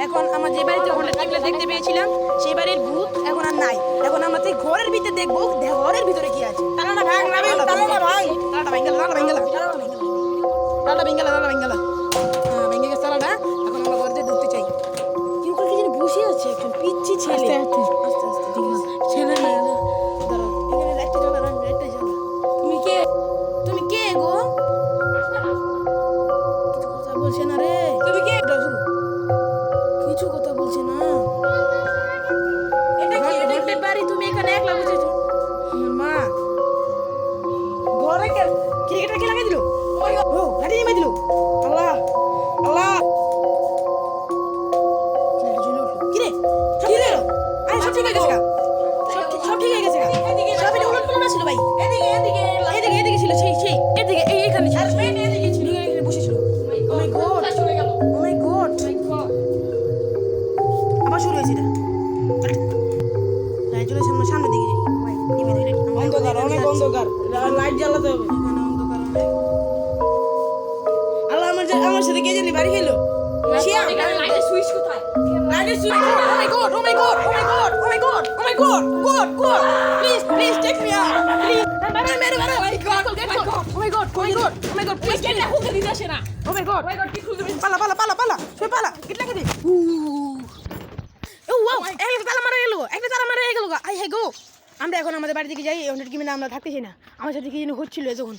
এখন আমার যে বাড়িতে হন্টেড কিপলে দেখতে পেয়েছিলাম সেই বাড়ির ভূত এখন আর নাই। এখন আমরা সেই ঘরের ভিতরে দেখবো ঘরের ভিতরে কি আছে। তালাটা ভাঙ না ভাই, তালাটা ভাঙ। তালাটা ভেঙ্গেলা ভেঙে গেছে তালাটা। এখন আমরা ঘরে ঢুকতে চাই। কেউ কি যেন বসে আছে একজন পিচ্ছি ছেলে। আস্তে আস্তে ঠিক আছে ছেলে না দাঁড়াও এখানে লাইটটা জ্বালা লাইটটা জ্বালা। তুমি কে গো? কিছু কথা বলছে না রে। তুমি কে? কিছু কথা বলছে না। এটা কি? হন্টেড বাড়ি, তুমি এখানে একলা বসেছো। আমার মা ঘরে কে? ক্রিকেটার কে লাগাই দিল? ও গাড়ি নেমে দিল। আল্লাহ আল্লাহ ছেলেটা জ্বলে উঠলো। কি রে কি রে? আরে সব ঠিক হয়ে গেছে গা। সব ঠিক হয়ে গেছে গা। সব এটা উলট পালট ছিল ভাই। এদিকে ছিল সেই এদিকে এইখানে ছিল। এদিকে বসেছিল। ও মাই গড ও মাই গড আবার শুরু হয়েছে এটা। চলে সামনে দিকে যাই। নিমে দিলে অন্ধকার, অনেক অন্ধকার। লাইট জ্বালাতে হবে। এখানে অন্ধকার অনেক। আল্লাহ, আমার সাথে কে জানি বাড়ি খেলো। শিয়াম, লাইটের সুইচ কোথায়? লাইটের switch. Oh my god! Oh my god! Oh my god! Oh my god! Oh my god! God! Please take me out. Please. Mary. Oh my god! Oh my god! Oh my god! Please. এটা খুলতে দিতে আসে না। Oh my god! Oh my god, কি খুলতে দিতে? পালা. সবাই পালা. কিটলা কে দে. Oh wow! একটা তালা মারা গেল. আই হে গো. আমরা এখন আমাদের বাড়ি দিকে যাই। অনেক কি আমরা থাকতেছি না। আমার সাথে কি যেন হচ্ছিল তখন।